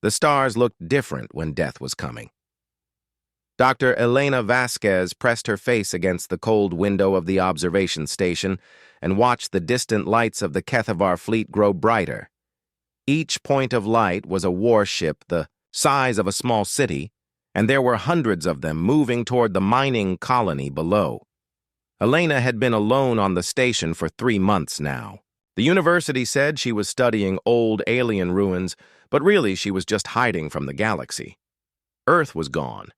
The stars looked different when death was coming. Dr. Elena Vasquez pressed her face against the cold window of the observation station and watched the distant lights of the Kethavar fleet grow brighter. Each point of light was a warship the size of a small city, and there were hundreds of them moving toward the mining colony below. Elena had been alone on the station for 3 months now. The university said she was studying old alien ruins, but really she was just hiding from the galaxy. Earth was gone.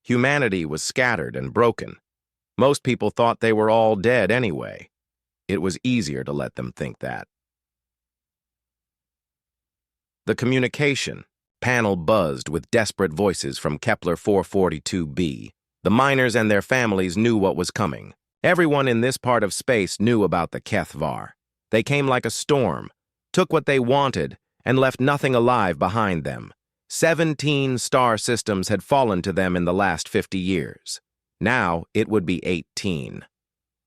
Humanity was scattered and broken. Most people thought they were all dead anyway. It was easier to let them think that. The communication panel buzzed with desperate voices from Kepler 442b. The miners and their families knew what was coming. Everyone in this part of space knew about the Kethavar. They came like a storm, took what they wanted, and left nothing alive behind them. 17 star systems had fallen to them in the last 50 years. Now it would be 18.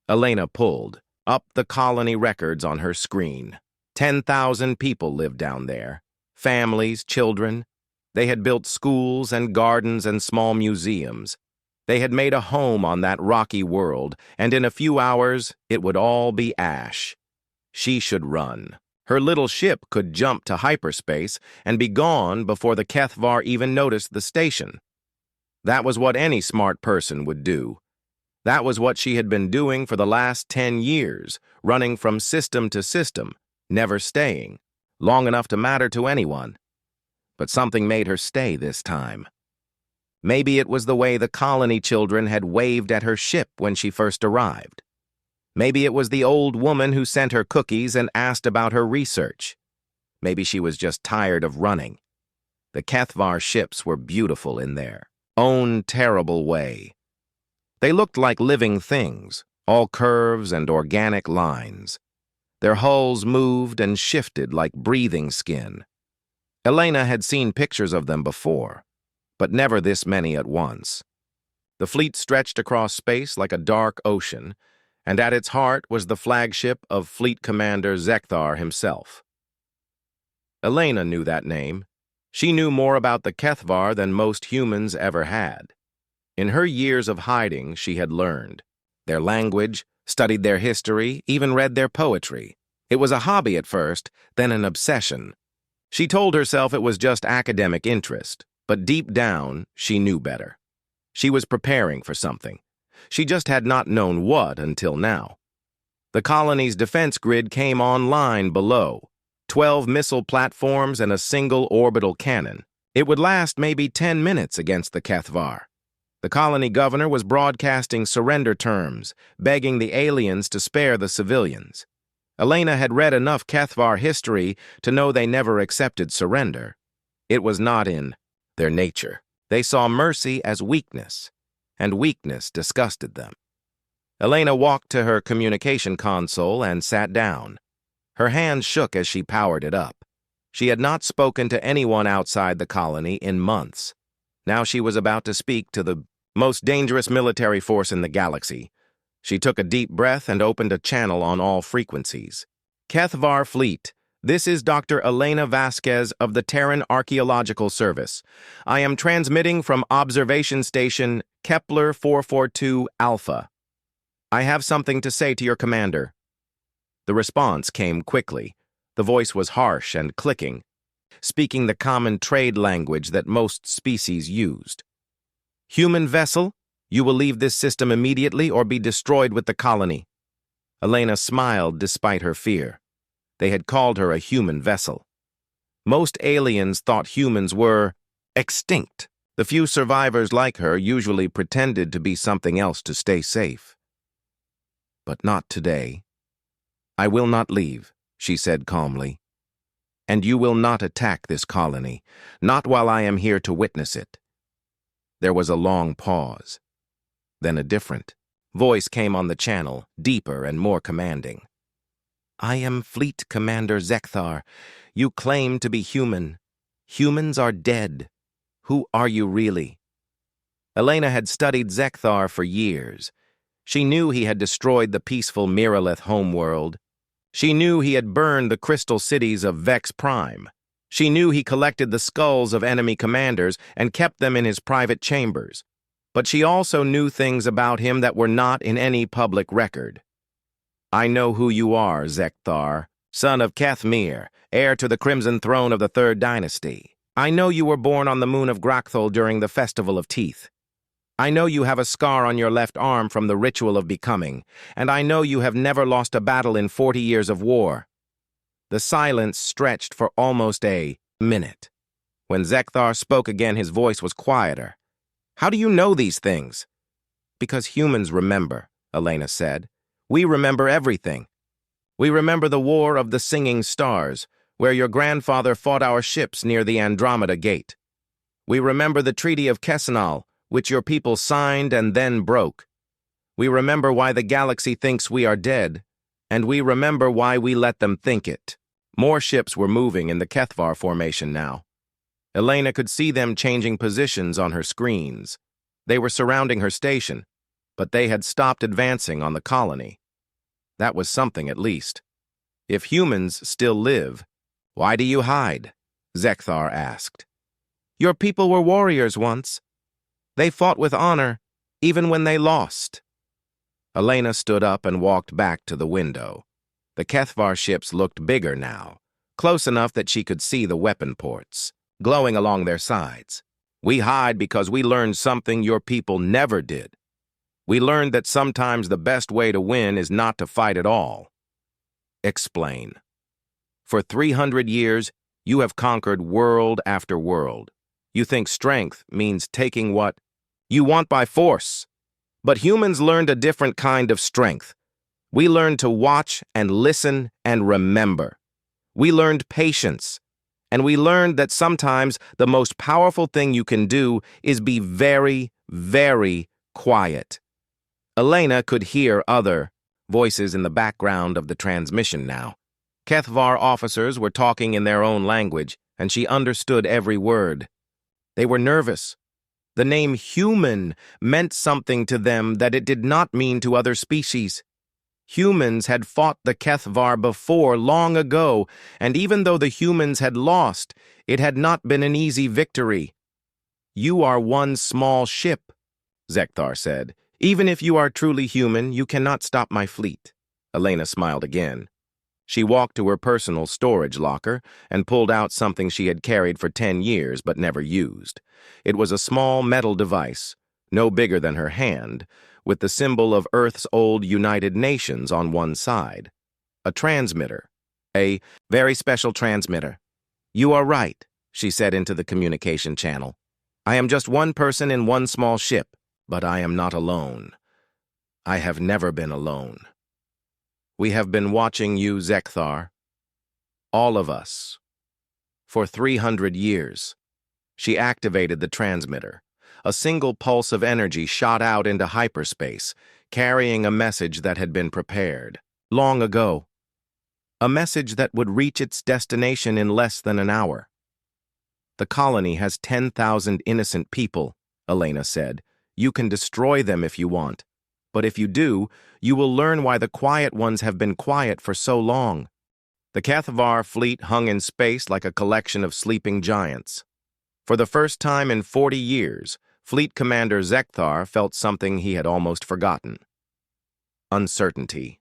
Elena pulled up the colony records on her screen. 10,000 people lived down there. Families, children. They had built schools and gardens and small museums. They had made a home on that rocky world, and in a few hours it would all be ash. She should run. Her little ship could jump to hyperspace and be gone before the Kethavar even noticed the station. That was what any smart person would do. That was what she had been doing for the last 10 years, running from system to system, never staying, long enough to matter to anyone. But something made her stay this time. Maybe it was the way the colony children had waved at her ship when she first arrived. Maybe it was the old woman who sent her cookies and asked about her research. Maybe she was just tired of running. The Kethavar ships were beautiful in their own terrible way. They looked like living things, all curves and organic lines. Their hulls moved and shifted like breathing skin. Elena had seen pictures of them before, but never this many at once. The fleet stretched across space like a dark ocean, and at its heart was the flagship of Fleet Commander Zekthar himself. Elena knew that name. She knew more about the Kethavar than most humans ever had. In her years of hiding, she had learned their language, studied their history, even read their poetry. It was a hobby at first, then an obsession. She told herself it was just academic interest, but deep down, she knew better. She was preparing for something. She just had not known what until now. The colony's defense grid came online below. 12 missile platforms and a single orbital cannon. It would last maybe 10 minutes against the Kethavar. The colony governor was broadcasting surrender terms, begging the aliens to spare the civilians. Elena had read enough Kethavar history to know they never accepted surrender. It was not in their nature. They saw mercy as weakness, and weakness disgusted them. Elena walked to her communication console and sat down. Her hands shook as she powered it up. She had not spoken to anyone outside the colony in months. Now she was about to speak to the most dangerous military force in the galaxy. She took a deep breath and opened a channel on all frequencies. Kethavar Fleet, this is Dr. Elena Vasquez of the Terran Archaeological Service. I am transmitting from observation station Kepler 442 Alpha. I have something to say to your commander. The response came quickly. The voice was harsh and clicking, speaking the common trade language that most species used. Human vessel, you will leave this system immediately or be destroyed with the colony. Elena smiled despite her fear. They had called her a human vessel. Most aliens thought humans were extinct. The few survivors like her usually pretended to be something else to stay safe. But not today. I will not leave, she said calmly. And you will not attack this colony, not while I am here to witness it. There was a long pause. Then a different voice came on the channel, deeper and more commanding. I am Fleet Commander Zekthar. You claim to be human. Humans are dead. Who are you really? Elena had studied Zekthar for years. She knew he had destroyed the peaceful Miralith homeworld. She knew he had burned the crystal cities of Vex Prime. She knew he collected the skulls of enemy commanders and kept them in his private chambers, but she also knew things about him that were not in any public record. "I know who you are, Zekthar, son of Kethmir, heir to the Crimson Throne of the Third Dynasty. I know you were born on the moon of Grakthul during the Festival of Teeth. I know you have a scar on your left arm from the Ritual of Becoming, and I know you have never lost a battle in 40 years of war." The silence stretched for almost a minute. When Zekthar spoke again, his voice was quieter. "How do you know these things?" "Because humans remember," Elena said. "We remember everything. We remember the War of the Singing Stars, where your grandfather fought our ships near the Andromeda Gate. We remember the Treaty of Kessenal, which your people signed and then broke. We remember why the galaxy thinks we are dead, and we remember why we let them think it." More ships were moving in the Kethvar formation now. Elena could see them changing positions on her screens. They were surrounding her station, but they had stopped advancing on the colony. That was something, at least. "If humans still live, why do you hide?" Zekthar asked. "Your people were warriors once. They fought with honor, even when they lost." Elena stood up and walked back to the window. The Kethvar ships looked bigger now, close enough that she could see the weapon ports, glowing along their sides. "We hide because we learned something your people never did. We learned that sometimes the best way to win is not to fight at all." "Explain." "For 300 years, you have conquered world after world. You think strength means taking what you want by force. But humans learned a different kind of strength. We learned to watch and listen and remember. We learned patience. And we learned that sometimes the most powerful thing you can do is be very, very quiet." Elena could hear other voices in the background of the transmission now. Kethvar officers were talking in their own language, and she understood every word. They were nervous. The name human meant something to them that it did not mean to other species. Humans had fought the Kethvar before, long ago, and even though the humans had lost, it had not been an easy victory. "You are one small ship," Zekthar said. "Even if you are truly human, you cannot stop my fleet." Elena smiled again. She walked to her personal storage locker and pulled out something she had carried for 10 years but never used. It was a small metal device, no bigger than her hand, with the symbol of Earth's old United Nations on one side. A transmitter. A very special transmitter. "You are right," she said into the communication channel. "I am just one person in one small ship, but I am not alone. I have never been alone. We have been watching you, Zekthar. All of us. For 300 years." She activated the transmitter. A single pulse of energy shot out into hyperspace, carrying a message that had been prepared long ago. A message that would reach its destination in less than an hour. "The colony has 10,000 innocent people," Elena said. "You can destroy them if you want. But if you do, you will learn why the quiet ones have been quiet for so long." The Kethvar fleet hung in space like a collection of sleeping giants. For the first time in 40 years, Fleet Commander Zekthar felt something he had almost forgotten. Uncertainty.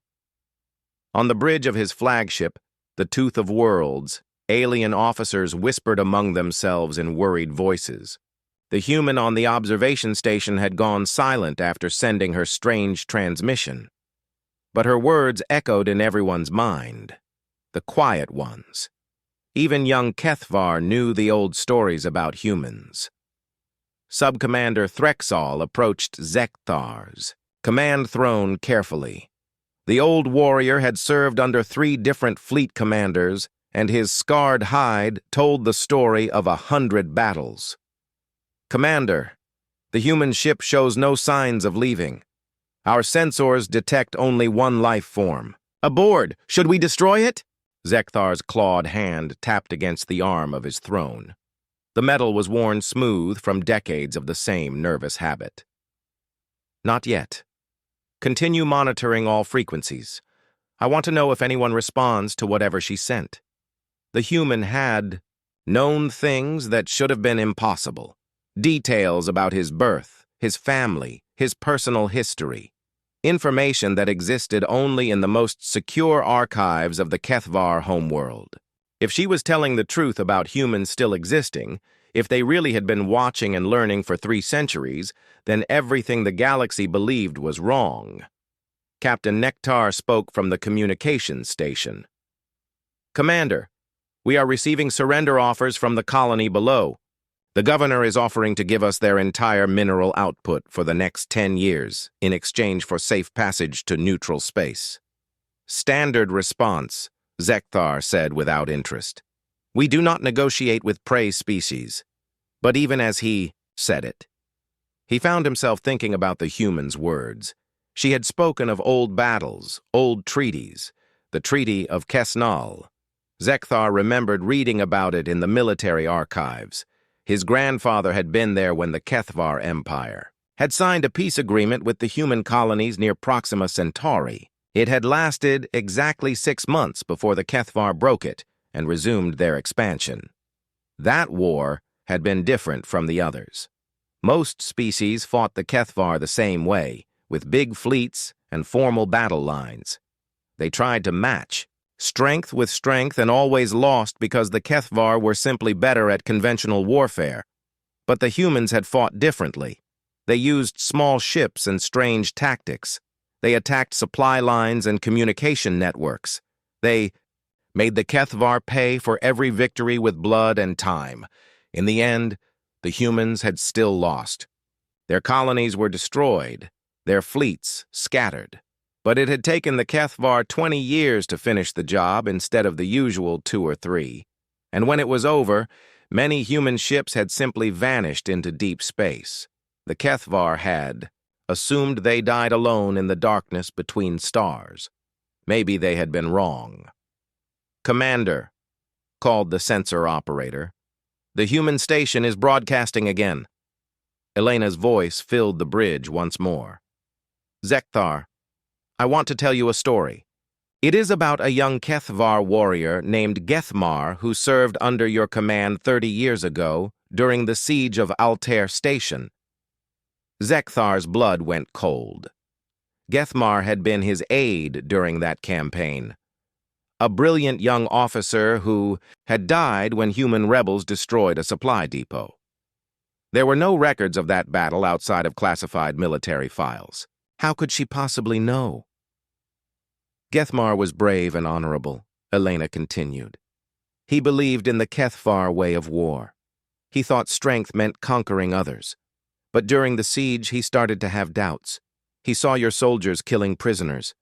On the bridge of his flagship, the Tooth of Worlds, alien officers whispered among themselves in worried voices. The human on the observation station had gone silent after sending her strange transmission. But her words echoed in everyone's mind. The quiet ones. Even young Kethvar knew the old stories about humans. Subcommander Threxall approached Zekthar's command throne carefully. The old warrior had served under 3 different fleet commanders, and his scarred hide told the story of 100 battles. "Commander, the human ship shows no signs of leaving. Our sensors detect only one life form. Aboard! Should we destroy it?" Zekthar's clawed hand tapped against the arm of his throne. The metal was worn smooth from decades of the same nervous habit. "Not yet. Continue monitoring all frequencies. I want to know if anyone responds to whatever she sent." The human had Known things that should have been impossible. Details about his birth, his family, his personal history. Information that existed only in the most secure archives of the Kethvar homeworld. If she was telling the truth about humans still existing, if they really had been watching and learning for 3 centuries, then everything the galaxy believed was wrong. Captain Nectar spoke from the communications station. "Commander, we are receiving surrender offers from the colony below. The governor is offering to give us their entire mineral output for the next 10 years in exchange for safe passage to neutral space." "Standard response," Zekthar said without interest. "We do not negotiate with prey species." But even as he said it, he found himself thinking about the human's words. She had spoken of old battles, old treaties, the Treaty of Kesnal. Zekthar remembered reading about it in the military archives. His grandfather had been there when the Kethvar Empire had signed a peace agreement with the human colonies near Proxima Centauri. It had lasted exactly 6 months before the Kethvar broke it and resumed their expansion. That war had been different from the others. Most species fought the Kethvar the same way, with big fleets and formal battle lines. They tried to match strength with strength and always lost because the Kethvar were simply better at conventional warfare. But the humans had fought differently. They used small ships and strange tactics. They attacked supply lines and communication networks. They made the Kethvar pay for every victory with blood and time. In the end, the humans had still lost. Their colonies were destroyed, their fleets scattered. But it had taken the Kethvar 20 years to finish the job instead of the usual 2 or 3. And when it was over, many human ships had simply vanished into deep space. The Kethvar had assumed they died alone in the darkness between stars. Maybe they had been wrong. "Commander," called the sensor operator, "the human station is broadcasting again." Elena's voice filled the bridge once more. "Zekthar, I want to tell you a story. It is about a young Kethvar warrior named Gethmar who served under your command 30 years ago during the siege of Altair Station." Zekthar's blood went cold. Gethmar had been his aide during that campaign. A brilliant young officer who had died when human rebels destroyed a supply depot. There were no records of that battle outside of classified military files. How could she possibly know? "Gethmar was brave and honorable," Elena continued. "He believed in the Kethvar way of war. He thought strength meant conquering others. But during the siege, he started to have doubts. He saw your soldiers killing prisoners.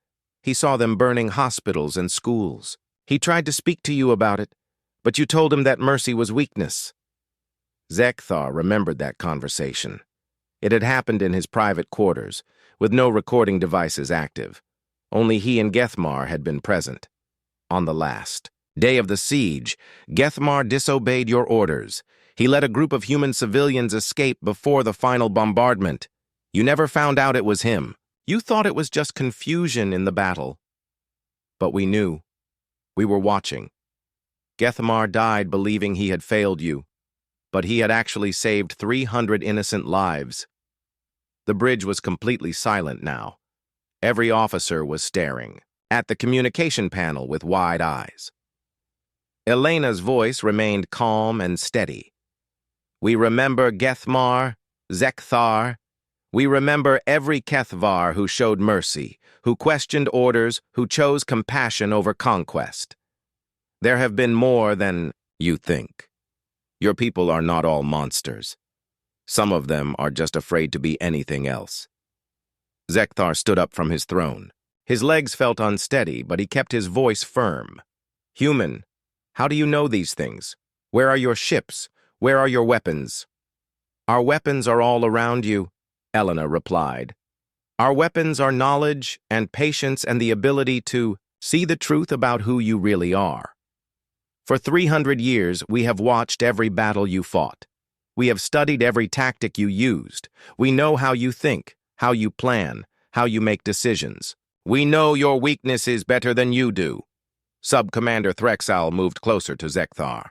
He saw them burning hospitals and schools. He tried to speak to you about it, but you told him that mercy was weakness." Zekthar remembered that conversation. It had happened in his private quarters, with no recording devices active. Only he and Gethmar had been present. On the last day of the siege, Gethmar disobeyed your orders. He let a group of human civilians escape before the final bombardment. You never found out it was him. You thought it was just confusion in the battle. But we knew. We were watching. Gethmar died believing he had failed you, but he had actually saved 300 innocent lives. The bridge was completely silent now. Every officer was staring at the communication panel with wide eyes. Elena's voice remained calm and steady. "We remember Gethmar, Zekthar. We remember every Kethvar who showed mercy, who questioned orders, who chose compassion over conquest. There have been more than you think. Your people are not all monsters. Some of them are just afraid to be anything else." Zekthar stood up from his throne. His legs felt unsteady, but he kept his voice firm. "Human, how do you know these things? Where are your ships? Where are your weapons?" "Our weapons are all around you," Elena replied. "Our weapons are knowledge and patience and the ability to see the truth about who you really are. For 300 years, we have watched every battle you fought. We have studied every tactic you used. We know how you think, how you plan, how you make decisions. We know your weaknesses better than you do." Sub-Commander Threxal moved closer to Zekthar.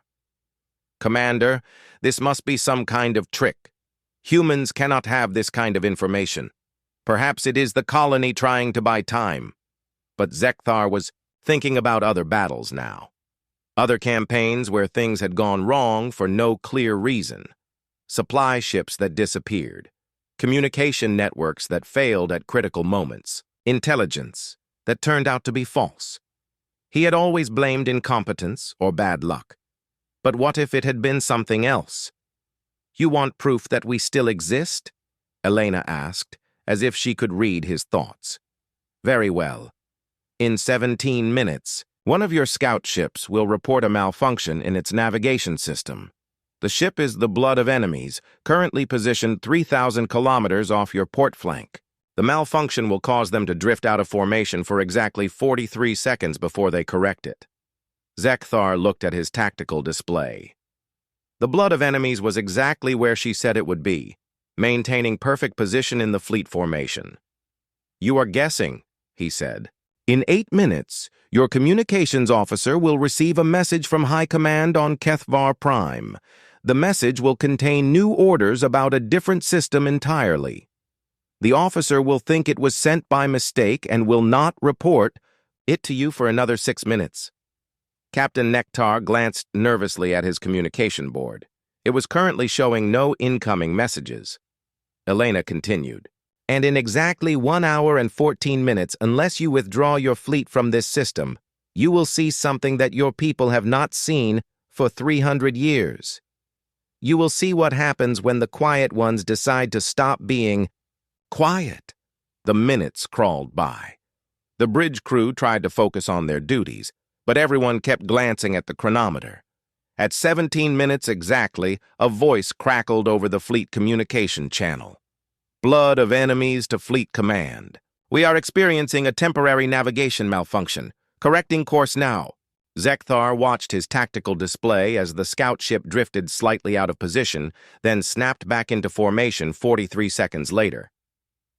Commander, this must be some kind of trick. Humans cannot have this kind of information. Perhaps it is the colony trying to buy time. But Zekthar was thinking about other battles now. Other campaigns where things had gone wrong for no clear reason. Supply ships that disappeared. Communication networks that failed at critical moments. Intelligence that turned out to be false. He had always blamed incompetence or bad luck. But what if it had been something else? You want proof that we still exist? Elena asked, as if she could read his thoughts. Very well. In 17 minutes, one of your scout ships will report a malfunction in its navigation system. The ship is the Blood of Enemies, currently positioned 3,000 kilometers off your port flank. The malfunction will cause them to drift out of formation for exactly 43 seconds before they correct it. Zekthar looked at his tactical display. The Blood of Enemies was exactly where she said it would be, maintaining perfect position in the fleet formation. You are guessing, he said. In 8 minutes, your communications officer will receive a message from High Command on Kethvar Prime. The message will contain new orders about a different system entirely. The officer will think it was sent by mistake and will not report it to you for another 6 minutes. Captain Nektar glanced nervously at his communication board. It was currently showing no incoming messages. Elena continued. And in exactly 1 hour and 14 minutes, unless you withdraw your fleet from this system, you will see something that your people have not seen for 300 years. You will see what happens when the quiet ones decide to stop being quiet. The minutes crawled by. The bridge crew tried to focus on their duties, but everyone kept glancing at the chronometer. At 17 minutes exactly, a voice crackled over the fleet communication channel. Blood of Enemies to Fleet Command. We are experiencing a temporary navigation malfunction. Correcting course now. Zekthar watched his tactical display as the scout ship drifted slightly out of position, then snapped back into formation 43 seconds later.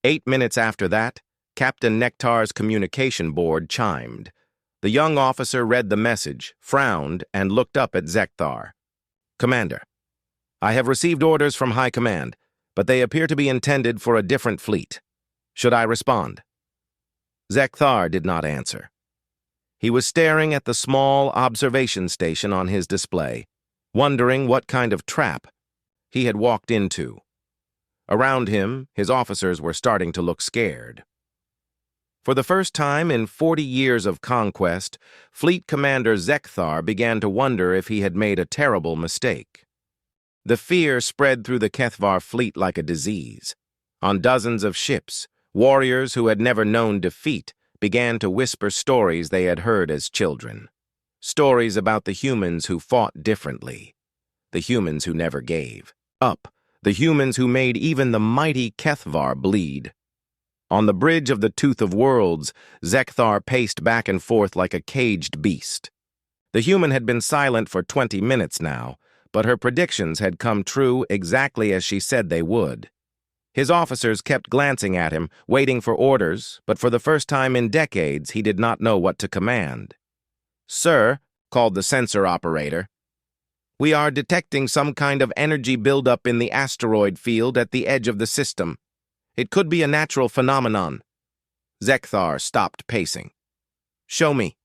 8 minutes after that, Captain Nektar's communication board chimed. The young officer read the message, frowned, and looked up at Zekthar. Commander, I have received orders from High Command, but they appear to be intended for a different fleet. Should I respond? Zekthar did not answer. He was staring at the small observation station on his display, wondering what kind of trap he had walked into. Around him, his officers were starting to look scared. For the first time in 40 years of conquest, Fleet Commander Zekthar began to wonder if he had made a terrible mistake. The fear spread through the Kethvar fleet like a disease. On dozens of ships, warriors who had never known defeat began to whisper stories they had heard as children. Stories about the humans who fought differently. The humans who never gave up. The humans who made even the mighty Kethvar bleed. On the bridge of the Tooth of Worlds, Zekthar paced back and forth like a caged beast. The human had been silent for 20 minutes now, but her predictions had come true exactly as she said they would. His officers kept glancing at him, waiting for orders, but for the first time in decades, he did not know what to command. Sir, called the sensor operator, we are detecting some kind of energy buildup in the asteroid field at the edge of the system. It could be a natural phenomenon. Zekthar stopped pacing. Show me.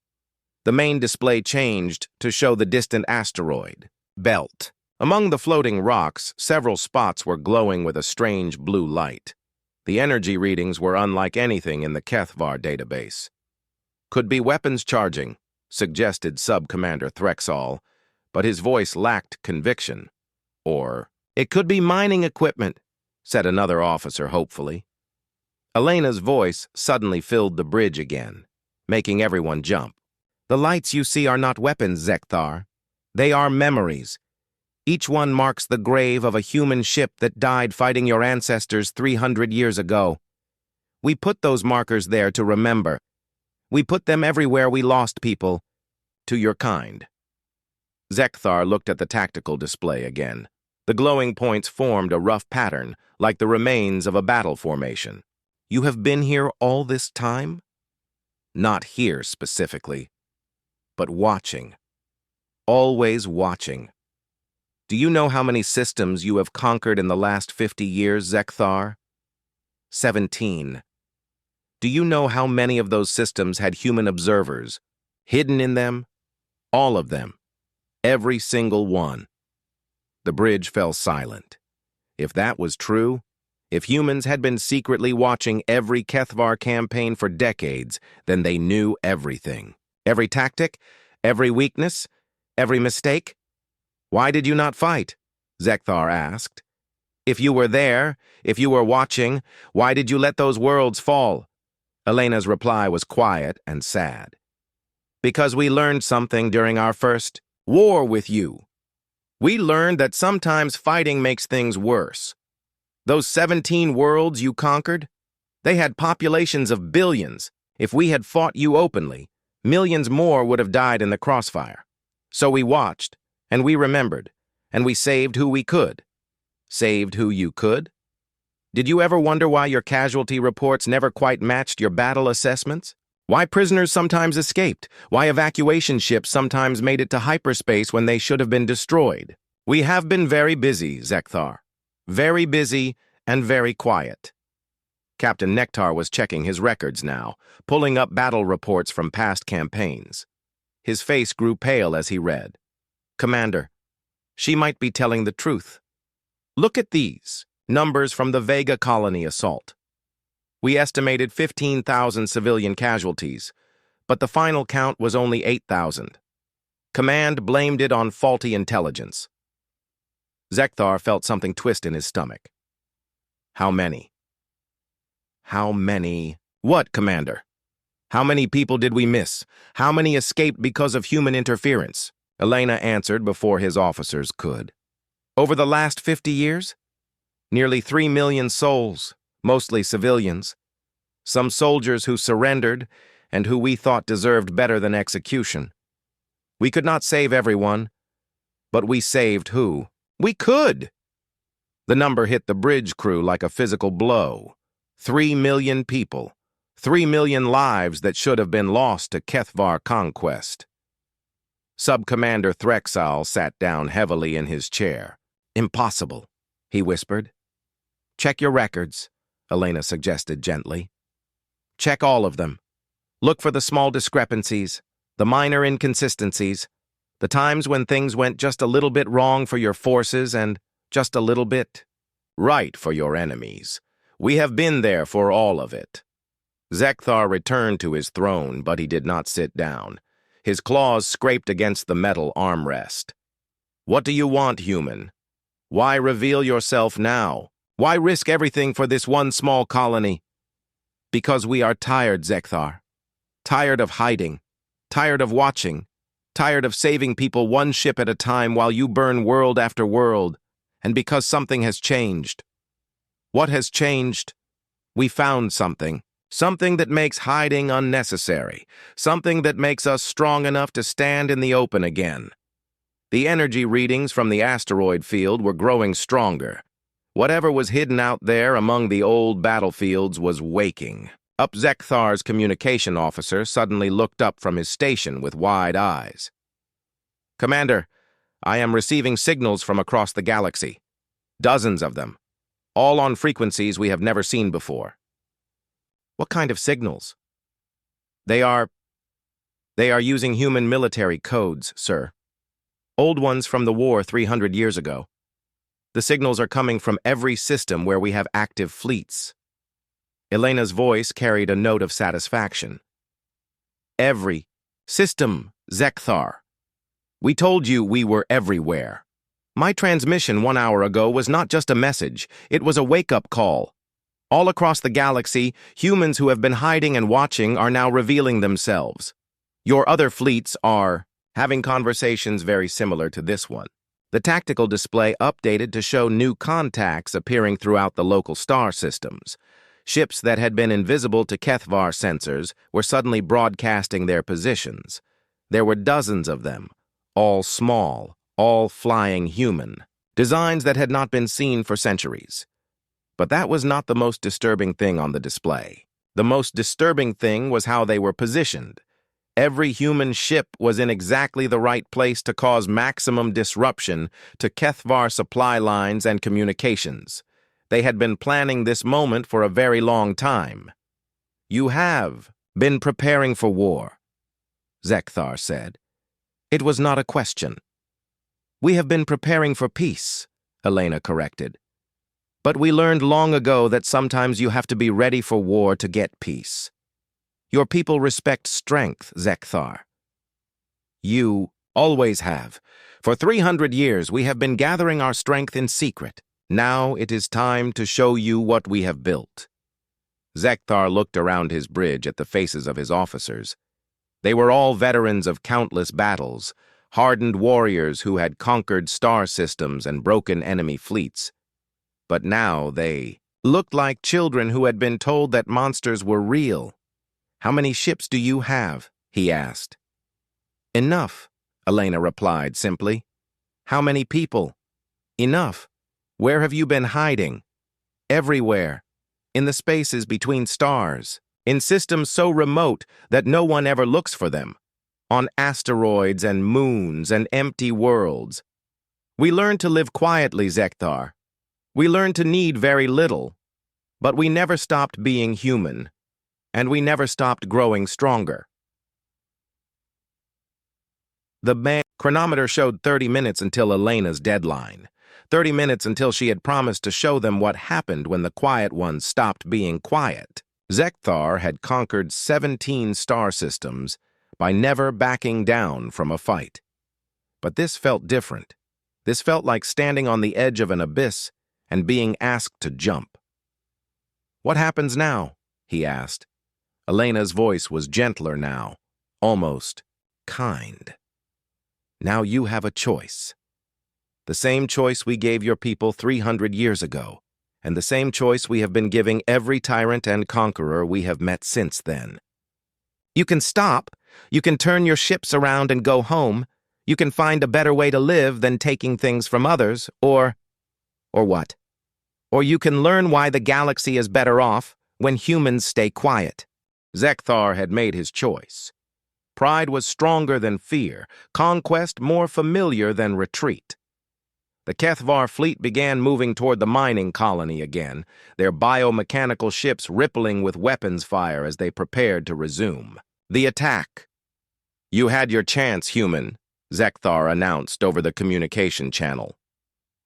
The main display changed to show the distant asteroid belt. Among the floating rocks, several spots were glowing with a strange blue light. The energy readings were unlike anything in the Kethvar database. Could be weapons charging, suggested Sub-Commander Threxall, but his voice lacked conviction. Or, it could be mining equipment, said another officer hopefully. Elena's voice suddenly filled the bridge again, making everyone jump. The lights you see are not weapons, Zekthar. They are memories. Each one marks the grave of a human ship that died fighting your ancestors 300 years ago. We put those markers there to remember. We put them everywhere we lost people. To your kind. Zekthar looked at the tactical display again. The glowing points formed a rough pattern, like the remains of a battle formation. You have been here all this time? Not here specifically, but watching. Always watching. Do you know how many systems you have conquered in the last 50 years, Zekthar? 17. Do you know how many of those systems had human observers hidden in them? All of them. Every single one. The bridge fell silent. If that was true, if humans had been secretly watching every Kethvar campaign for decades, then they knew everything. Every tactic, every weakness, every mistake. Why did you not fight? Zekthar asked. If you were there, if you were watching, why did you let those worlds fall? Elena's reply was quiet and sad. Because we learned something during our first war with you. We learned that sometimes fighting makes things worse. Those 17 worlds you conquered, they had populations of billions. If we had fought you openly, millions more would have died in the crossfire. So we watched, and we remembered, and we saved who we could. Saved who you could? Did you ever wonder why your casualty reports never quite matched your battle assessments? Why prisoners sometimes escaped? Why evacuation ships sometimes made it to hyperspace when they should have been destroyed? We have been very busy, Zekthar. Very busy and very quiet. Captain Nektar was checking his records now, pulling up battle reports from past campaigns. His face grew pale as he read. Commander, she might be telling the truth. Look at these, numbers from the Vega colony assault. We estimated 15,000 civilian casualties, but the final count was only 8,000. Command blamed it on faulty intelligence. Zekthar felt something twist in his stomach. How many? How many? What, Commander? How many people did we miss? How many escaped because of human interference? Elena answered before his officers could. Over the last 50 years? Nearly 3 million souls, mostly civilians. Some soldiers who surrendered and who we thought deserved better than execution. We could not save everyone, but we saved who? We could! The number hit the bridge crew like a physical blow. 3 million people. 3 million lives that should have been lost to Kethvar conquest. Sub-Commander Threxal sat down heavily in his chair. Impossible, he whispered. Check your records, Elena suggested gently. Check all of them. Look for the small discrepancies, the minor inconsistencies, the times when things went just a little bit wrong for your forces and just a little bit right for your enemies. We have been there for all of it. Zekthar returned to his throne, but he did not sit down. His claws scraped against the metal armrest. What do you want, human? Why reveal yourself now? Why risk everything for this one small colony? Because we are tired, Zekthar. Tired of hiding. Tired of watching. Tired of saving people one ship at a time while you burn world after world. And because something has changed. What has changed? We found something. Something that makes hiding unnecessary. Something that makes us strong enough to stand in the open again. The energy readings from the asteroid field were growing stronger. Whatever was hidden out there among the old battlefields was waking. Zekthar's communication officer suddenly looked up from his station with wide eyes. Commander, I am receiving signals from across the galaxy. Dozens of them. All on frequencies we have never seen before. What kind of signals? They are using human military codes, sir. Old ones from the war 300 years ago. The signals are coming from every system where we have active fleets. Elena's voice carried a note of satisfaction. Every system, Zekthar. We told you we were everywhere. My transmission 1 hour ago was not just a message, it was a wake-up call. All across the galaxy, humans who have been hiding and watching are now revealing themselves. Your other fleets are having conversations very similar to this one. The tactical display updated to show new contacts appearing throughout the local star systems. Ships that had been invisible to Kethvar sensors were suddenly broadcasting their positions. There were dozens of them, all small, all flying human, designs that had not been seen for centuries. But that was not the most disturbing thing on the display. The most disturbing thing was how they were positioned. Every human ship was in exactly the right place to cause maximum disruption to Kethvar supply lines and communications. They had been planning this moment for a very long time. "You have been preparing for war," Zekthar said. It was not a question. "We have been preparing for peace," Elena corrected. "But we learned long ago that sometimes you have to be ready for war to get peace. Your people respect strength, Zekthar. You always have. For 300 years we have been gathering our strength in secret. Now it is time to show you what we have built." Zekthar looked around his bridge at the faces of his officers. They were all veterans of countless battles, hardened warriors who had conquered star systems and broken enemy fleets. But now they looked like children who had been told that monsters were real. "How many ships do you have?" he asked. "Enough," Elena replied simply. "How many people?" "Enough. Where have you been hiding?" "Everywhere. In the spaces between stars. In systems so remote that no one ever looks for them. On asteroids and moons and empty worlds. We learned to live quietly, Zekthar. We learned to need very little. But we never stopped being human. And we never stopped growing stronger." The chronometer showed 30 minutes until Elena's deadline. 30 minutes until she had promised to show them what happened when the quiet ones stopped being quiet. Zekthar had conquered 17 star systems by never backing down from a fight. But this felt different. This felt like standing on the edge of an abyss and being asked to jump. "What happens now?" he asked. Elena's voice was gentler now, almost kind. "Now you have a choice. The same choice we gave your people 300 years ago, and the same choice we have been giving every tyrant and conqueror we have met since then. You can stop. You can turn your ships around and go home. You can find a better way to live than taking things from others, or what? Or you can learn why the galaxy is better off when humans stay quiet." Zekthar had made his choice. Pride was stronger than fear, conquest more familiar than retreat. The Kethvar fleet began moving toward the mining colony again, their biomechanical ships rippling with weapons fire as they prepared to resume. The attack. "You had your chance, human," Zekthar announced over the communication channel.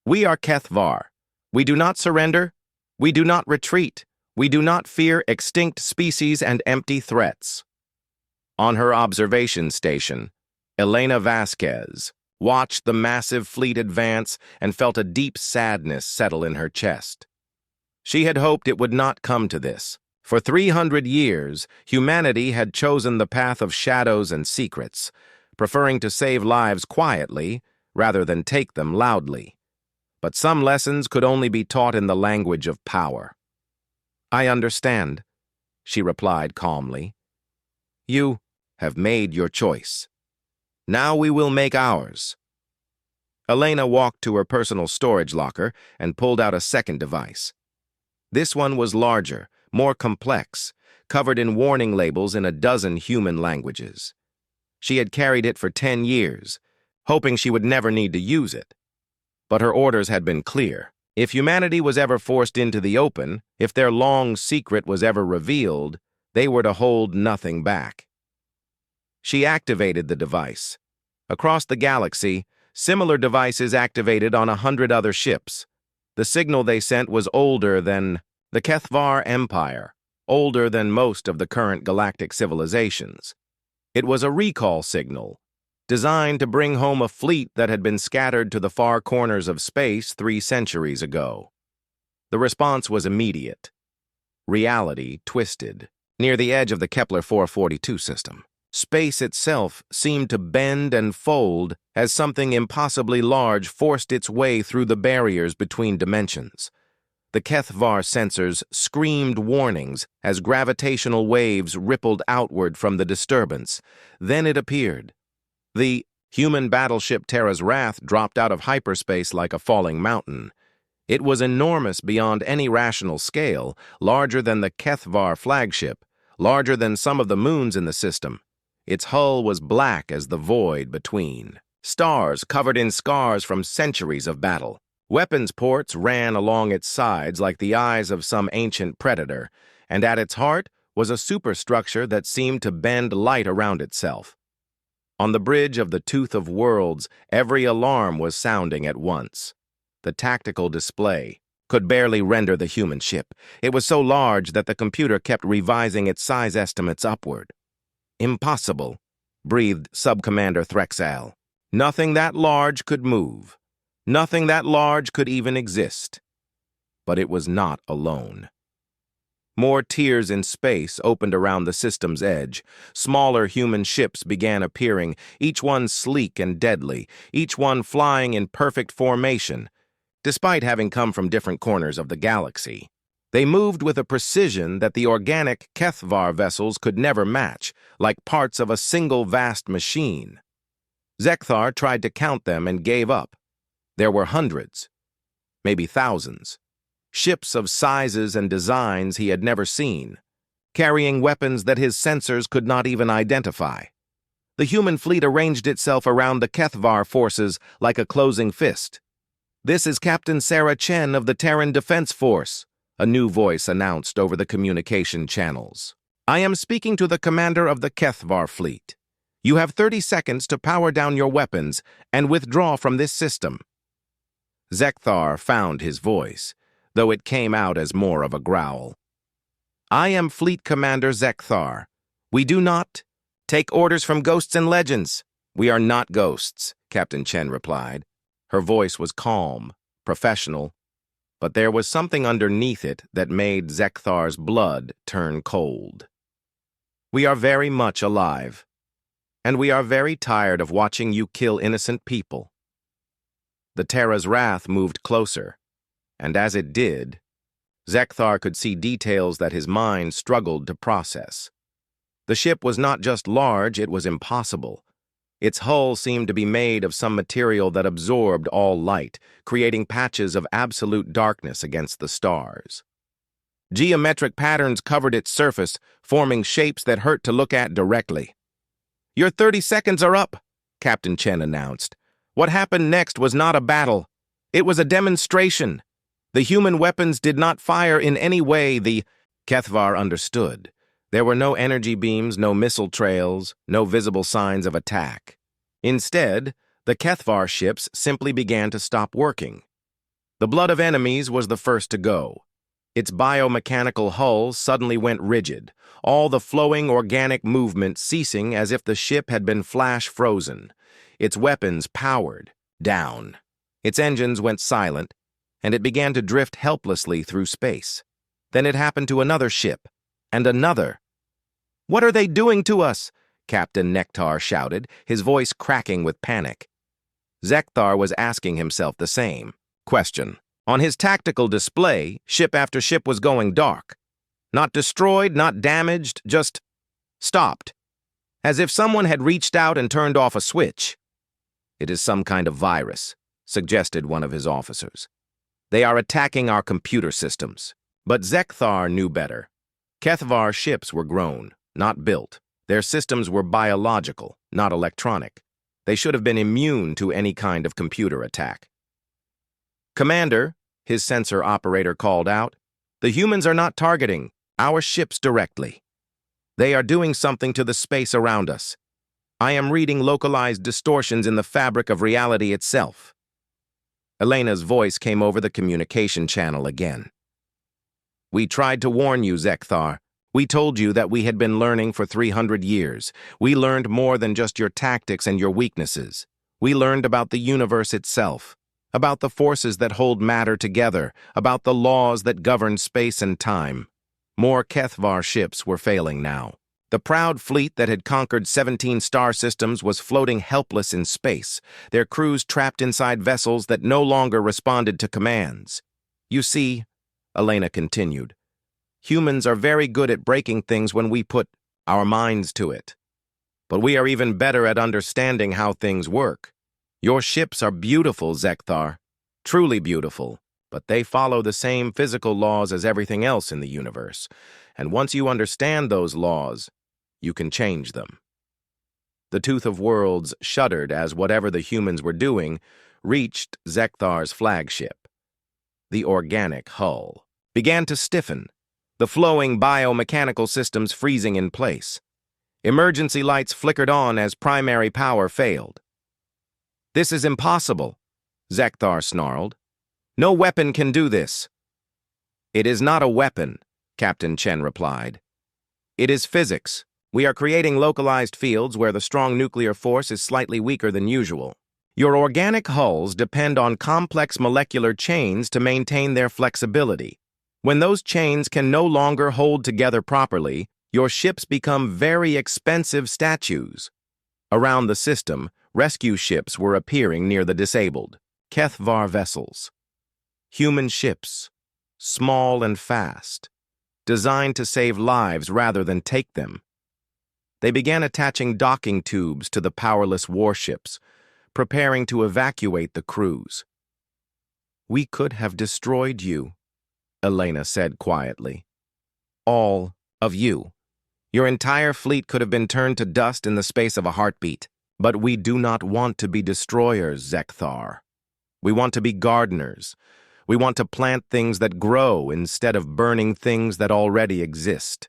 "We are Kethvar. We do not surrender. We do not retreat. We do not fear extinct species and empty threats." On her observation station, Elena Vasquez watched the massive fleet advance and felt a deep sadness settle in her chest. She had hoped it would not come to this. For 300 years, humanity had chosen the path of shadows and secrets, preferring to save lives quietly rather than take them loudly. But some lessons could only be taught in the language of power. "I understand," she replied calmly. "You have made your choice. Now we will make ours." Elena walked to her personal storage locker and pulled out a second device. This one was larger, more complex, covered in warning labels in a dozen human languages. She had carried it for 10 years, hoping she would never need to use it. But her orders had been clear. If humanity was ever forced into the open, if their long secret was ever revealed, they were to hold nothing back. She activated the device. Across the galaxy, similar devices activated on 100 other ships. The signal they sent was older than the Kethvar Empire, older than most of the current galactic civilizations. It was a recall signal, designed to bring home a fleet that had been scattered to the far corners of space 3 centuries ago. The response was immediate. Reality twisted. Near the edge of the Kepler 442 system, space itself seemed to bend and fold as something impossibly large forced its way through the barriers between dimensions. The Kethvar sensors screamed warnings as gravitational waves rippled outward from the disturbance. Then it appeared. The human battleship Terra's Wrath dropped out of hyperspace like a falling mountain. It was enormous beyond any rational scale, larger than the Kethvar flagship, larger than some of the moons in the system. Its hull was black as the void between. Stars covered in scars from centuries of battle. Weapons ports ran along its sides like the eyes of some ancient predator, and at its heart was a superstructure that seemed to bend light around itself. On the bridge of the Tooth of Worlds, every alarm was sounding at once. The tactical display could barely render the human ship. It was so large that the computer kept revising its size estimates upward. "Impossible," breathed Subcommander Threxal. "Nothing that large could move. Nothing that large could even exist." But it was not alone. More tiers in space opened around the system's edge. Smaller human ships began appearing, each one sleek and deadly, each one flying in perfect formation. Despite having come from different corners of the galaxy, they moved with a precision that the organic Kethvar vessels could never match, like parts of a single vast machine. Zekthar tried to count them and gave up. There were hundreds, maybe thousands. Ships of sizes and designs he had never seen, carrying weapons that his sensors could not even identify. The human fleet arranged itself around the Kethvar forces like a closing fist. "This is Captain Sarah Chen of the Terran Defense Force," a new voice announced over the communication channels. "I am speaking to the commander of the Kethvar fleet. You have 30 seconds to power down your weapons and withdraw from this system." Zekthar found his voice, though it came out as more of a growl. "I am Fleet Commander Zekthar. We do not take orders from ghosts and legends." "We are not ghosts," Captain Chen replied. Her voice was calm, professional, but there was something underneath it that made Zekthar's blood turn cold. "We are very much alive, and we are very tired of watching you kill innocent people." The Terra's wrath moved closer, and as it did, Zekthar could see details that his mind struggled to process. The ship was not just large, it was impossible. Its hull seemed to be made of some material that absorbed all light, creating patches of absolute darkness against the stars. Geometric patterns covered its surface, forming shapes that hurt to look at directly. "Your 30 seconds are up," Captain Chen announced. "What happened next was not a battle. It was a demonstration. The human weapons did not fire in any way." The Kethvar understood. There were no energy beams, no missile trails, no visible signs of attack. Instead, the Kethvar ships simply began to stop working. The blood of enemies was the first to go. Its biomechanical hull suddenly went rigid, all the flowing organic movement ceasing as if the ship had been flash-frozen. Its weapons powered down. Its engines went silent, and it began to drift helplessly through space. Then it happened to another ship, and another. "What are they doing to us?" Captain Nektar shouted, his voice cracking with panic. Zekthar was asking himself the same question. On his tactical display, ship after ship was going dark. Not destroyed, not damaged, just stopped. As if someone had reached out and turned off a switch. "It is some kind of virus," suggested one of his officers. "They are attacking our computer systems." But Zekthar knew better. Kethvar ships were grown, not built. Their systems were biological, not electronic. They should have been immune to any kind of computer attack. "Commander," his sensor operator called out, "the humans are not targeting our ships directly. They are doing something to the space around us. I am reading localized distortions in the fabric of reality itself." Elena's voice came over the communication channel again. "We tried to warn you, Zekthar. We told you that we had been learning for 300 years. We learned more than just your tactics and your weaknesses. We learned about the universe itself, about the forces that hold matter together, about the laws that govern space and time. More Kethvar ships were failing now. The proud fleet that had conquered 17 star systems was floating helpless in space, their crews trapped inside vessels that no longer responded to commands. You see," Elena continued, "humans are very good at breaking things when we put our minds to it. But we are even better at understanding how things work. Your ships are beautiful, Zekthar, truly beautiful, but they follow the same physical laws as everything else in the universe. And once you understand those laws, you can change them." The Tooth of Worlds shuddered as whatever the humans were doing reached Zekthar's flagship. The organic hull began to stiffen, the flowing biomechanical systems freezing in place. Emergency lights flickered on as primary power failed. "This is impossible," Zekthar snarled. "No weapon can do this." "It is not a weapon," Captain Chen replied. "It is physics. We are creating localized fields where the strong nuclear force is slightly weaker than usual. Your organic hulls depend on complex molecular chains to maintain their flexibility. When those chains can no longer hold together properly, your ships become very expensive statues." Around the system, rescue ships were appearing near the disabled. Kethvar vessels. Human ships, small and fast, designed to save lives rather than take them. They began attaching docking tubes to the powerless warships, preparing to evacuate the crews. "We could have destroyed you," Elena said quietly. "All of you. Your entire fleet could have been turned to dust in the space of a heartbeat. But we do not want to be destroyers, Zekthar. We want to be gardeners. We want to plant things that grow instead of burning things that already exist."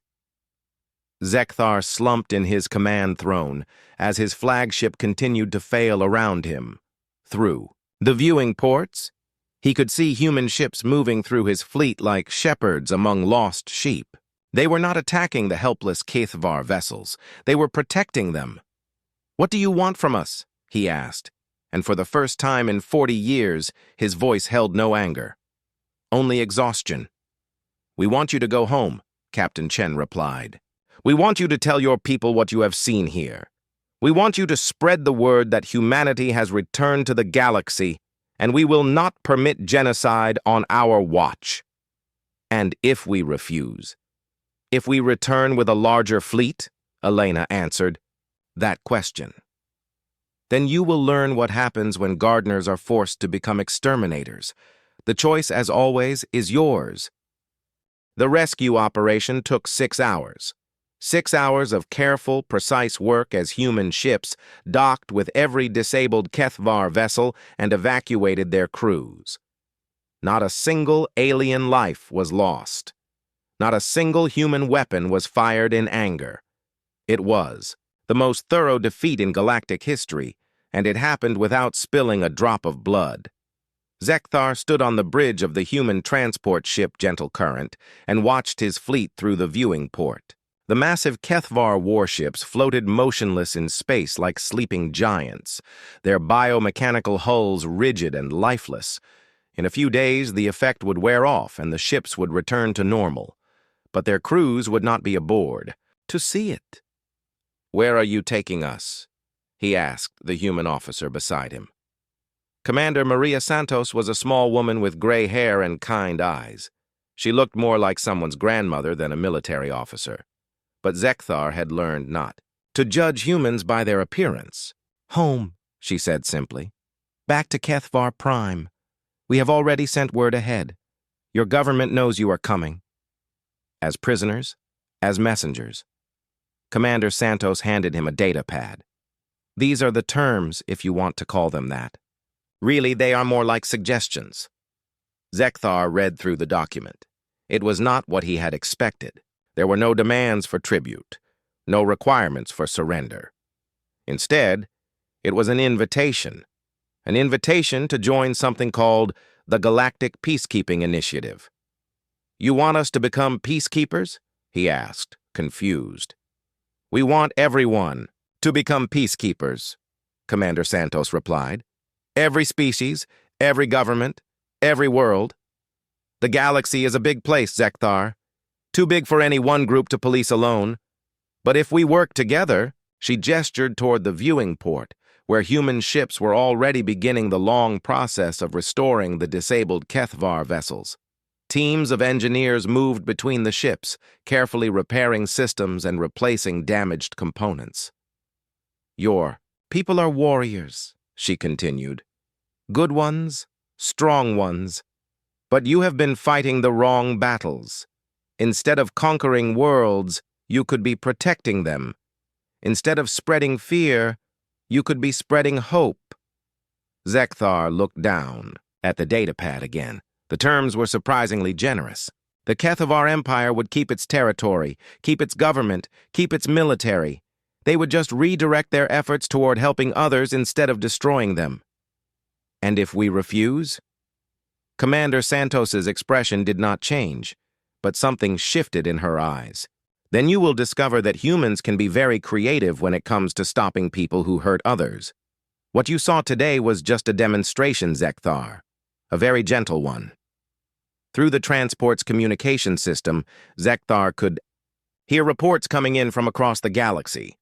Zekthar slumped in his command throne as his flagship continued to fail around him. Through the viewing ports, he could see human ships moving through his fleet like shepherds among lost sheep. They were not attacking the helpless Kethvar vessels. They were protecting them. "What do you want from us?" he asked, and for the first time in 40 years, his voice held no anger. Only exhaustion. "We want you to go home," Captain Chen replied. "We want you to tell your people what you have seen here. We want you to spread the word that humanity has returned to the galaxy, and we will not permit genocide on our watch. And if we refuse, if we return with a larger fleet," Elena answered, "that question, then you will learn what happens when gardeners are forced to become exterminators. The choice, as always, is yours." The rescue operation took 6 hours. 6 hours of careful, precise work as human ships docked with every disabled Kethvar vessel and evacuated their crews. Not a single alien life was lost. Not a single human weapon was fired in anger. It was the most thorough defeat in galactic history, and it happened without spilling a drop of blood. Zekthar stood on the bridge of the human transport ship Gentle Current and watched his fleet through the viewing port. The massive Kethvar warships floated motionless in space like sleeping giants, their biomechanical hulls rigid and lifeless. In a few days, the effect would wear off and the ships would return to normal. But their crews would not be aboard to see it. "Where are you taking us?" he asked the human officer beside him. Commander Maria Santos was a small woman with gray hair and kind eyes. She looked more like someone's grandmother than a military officer. But Zekthar had learned not to judge humans by their appearance. "Home," she said simply. "Back to Kethvar Prime. We have already sent word ahead. Your government knows you are coming." As prisoners, as messengers. Commander Santos handed him a data pad. "These are the terms, if you want to call them that. Really, they are more like suggestions." Zekthar read through the document. It was not what he had expected. There were no demands for tribute, no requirements for surrender. Instead, it was an invitation to join something called the Galactic Peacekeeping Initiative. "You want us to become peacekeepers?" he asked, confused. "We want everyone to become peacekeepers," Commander Santos replied. "Every species, every government, every world. The galaxy is a big place, Zekthar. Too big for any one group to police alone. But if we work together," she gestured toward the viewing port, where human ships were already beginning the long process of restoring the disabled Kethvar vessels. Teams of engineers moved between the ships, carefully repairing systems and replacing damaged components. "Your people are warriors," she continued. "Good ones, strong ones. But you have been fighting the wrong battles. Instead of conquering worlds, you could be protecting them. Instead of spreading fear, you could be spreading hope. Zekthar looked down at the datapad again. The terms were surprisingly generous. The Keth of our empire would keep its territory, keep its government, keep its military. They would just redirect their efforts toward helping others instead of destroying them. And if we refuse? Commander Santos's expression did not change, but something shifted in her eyes. Then you will discover that humans can be very creative when it comes to stopping people who hurt others. What you saw today was just a demonstration, Zekthar, a very gentle one. Through the transport's communication system, Zekthar could hear reports coming in from across the galaxy.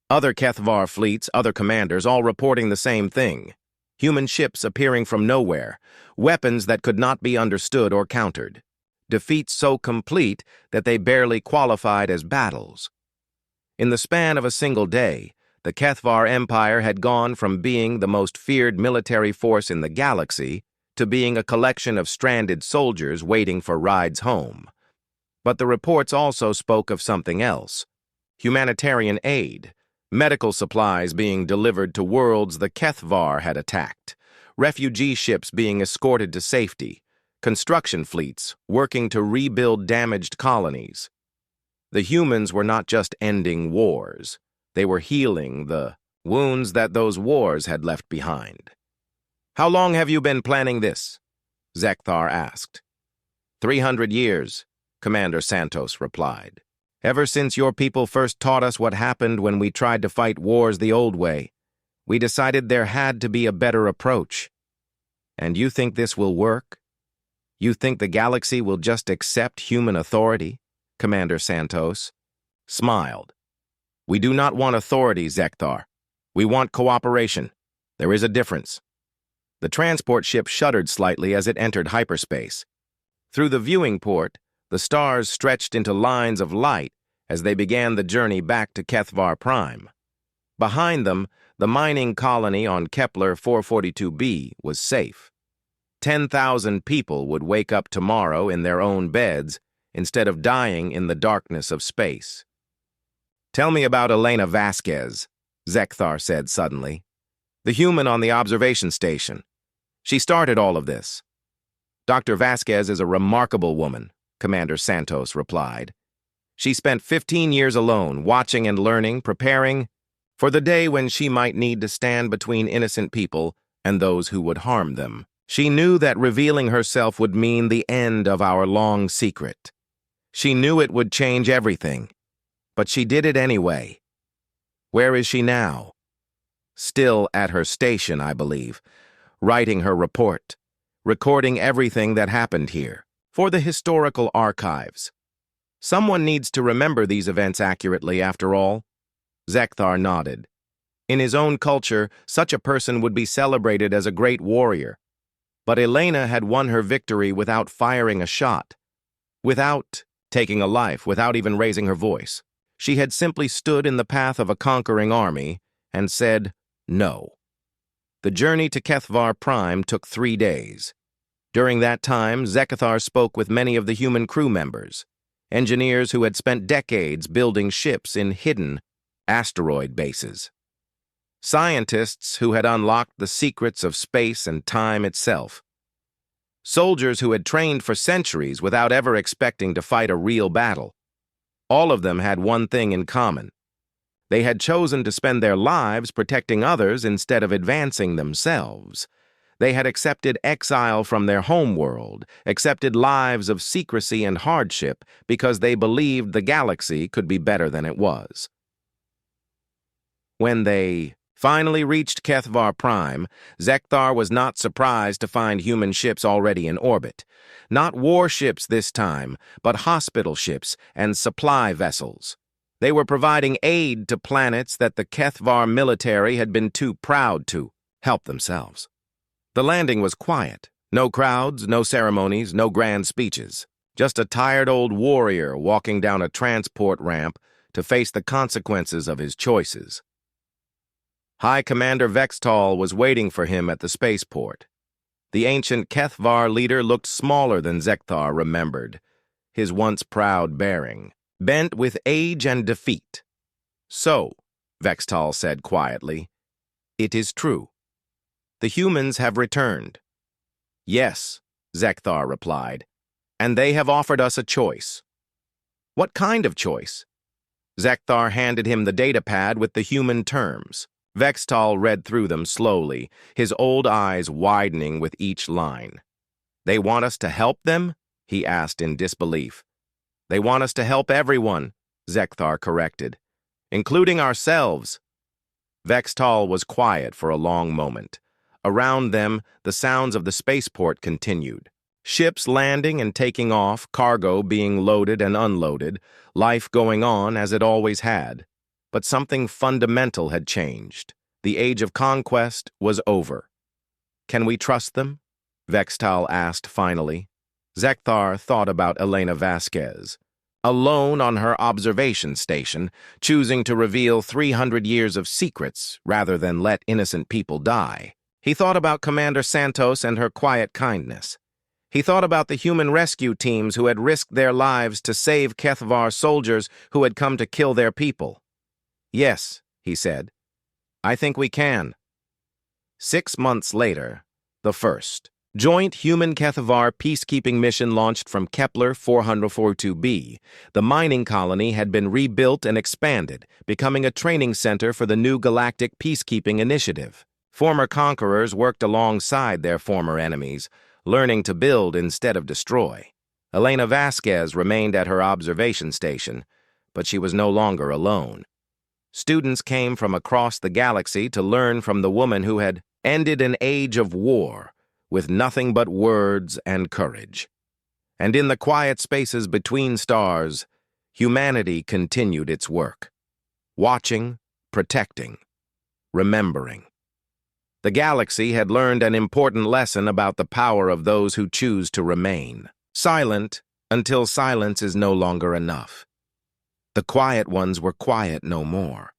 Other Kethvar fleets, other commanders, all reporting the same thing. Human ships appearing from nowhere, weapons that could not be understood or countered. Defeats so complete that they barely qualified as battles. In the span of a single day, the Kethvar Empire had gone from being the most feared military force in the galaxy to being a collection of stranded soldiers waiting for rides home. But the reports also spoke of something else: humanitarian aid, medical supplies being delivered to worlds the Kethvar had attacked, refugee ships being escorted to safety, construction fleets working to rebuild damaged colonies. The humans were not just ending wars, they were healing the wounds that those wars had left behind. "How long have you been planning this?" Zekthar asked. 300 years, Commander Santos replied. "Ever since your people first taught us what happened when we tried to fight wars the old way, we decided there had to be a better approach. And you think this will work? You think the galaxy will just accept human authority?" Commander Santos smiled. "We do not want authority, Zekthar. We want cooperation. There is a difference." The transport ship shuddered slightly as it entered hyperspace. Through the viewing port, the stars stretched into lines of light as they began the journey back to Kethvar Prime. Behind them, the mining colony on Kepler 442b was safe. 10,000 people would wake up tomorrow in their own beds instead of dying in the darkness of space. "Tell me about Elena Vasquez," Zekthar said suddenly. "The human on the observation station. She started all of this." "Dr. Vasquez is a remarkable woman," Commander Santos replied. "She spent 15 years alone, watching and learning, preparing for the day when she might need to stand between innocent people and those who would harm them. She knew that revealing herself would mean the end of our long secret. She knew it would change everything, but she did it anyway. Where is she now? Still at her station, I believe, writing her report, recording everything that happened here for the historical archives. Someone needs to remember these events accurately, after all." Zekthar nodded. In his own culture, such a person would be celebrated as a great warrior. But Elena had won her victory without firing a shot, without taking a life, without even raising her voice. She had simply stood in the path of a conquering army and said no. The journey to Kethvar Prime took 3 days. During that time, Zekthar spoke with many of the human crew members, engineers who had spent decades building ships in hidden asteroid bases, scientists who had unlocked the secrets of space and time itself, soldiers who had trained for centuries without ever expecting to fight a real battle. All of them had one thing in common. They had chosen to spend their lives protecting others instead of advancing themselves. They had accepted exile from their homeworld, accepted lives of secrecy and hardship because they believed the galaxy could be better than it was. When they finally reached Kethvar Prime, Zekthar was not surprised to find human ships already in orbit. Not warships this time, but hospital ships and supply vessels. They were providing aid to planets that the Kethvar military had been too proud to help themselves. The landing was quiet. No crowds, no ceremonies, no grand speeches. Just a tired old warrior walking down a transport ramp to face the consequences of his choices. High Commander Vextal was waiting for him at the spaceport. The ancient Kethvar leader looked smaller than Zekthar remembered, his once proud bearing, bent with age and defeat. "So," Vextal said quietly. It is true. The humans have returned. Yes, Zekthar replied, and they have offered us a choice. What kind of choice? Zekthar handed him the datapad with the human terms. Vextal read through them slowly, his old eyes widening with each line. They want us to help them? He asked in disbelief. They want us to help everyone, Zekthar corrected, including ourselves. Vextal was quiet for a long moment. Around them, the sounds of the spaceport continued. Ships landing and taking off, cargo being loaded and unloaded, life going on as it always had. But something fundamental had changed. The age of conquest was over. Can we trust them? Vextal asked finally. Zekthar thought about Elena Vasquez. Alone on her observation station, choosing to reveal 300 years of secrets rather than let innocent people die. He thought about Commander Santos and her quiet kindness. He thought about the human rescue teams who had risked their lives to save Kethvar soldiers who had come to kill their people. Yes, he said. I think we can. 6 months later, the first joint human Kethvar peacekeeping mission launched from Kepler 442b. The mining colony had been rebuilt and expanded, becoming a training center for the new Galactic Peacekeeping Initiative. Former conquerors worked alongside their former enemies, learning to build instead of destroy. Elena Vasquez remained at her observation station, but she was no longer alone. Students came from across the galaxy to learn from the woman who had ended an age of war with nothing but words and courage. And in the quiet spaces between stars, humanity continued its work. Watching, protecting, remembering. The galaxy had learned an important lesson about the power of those who choose to remain. Silent until silence is no longer enough. The quiet ones were quiet no more.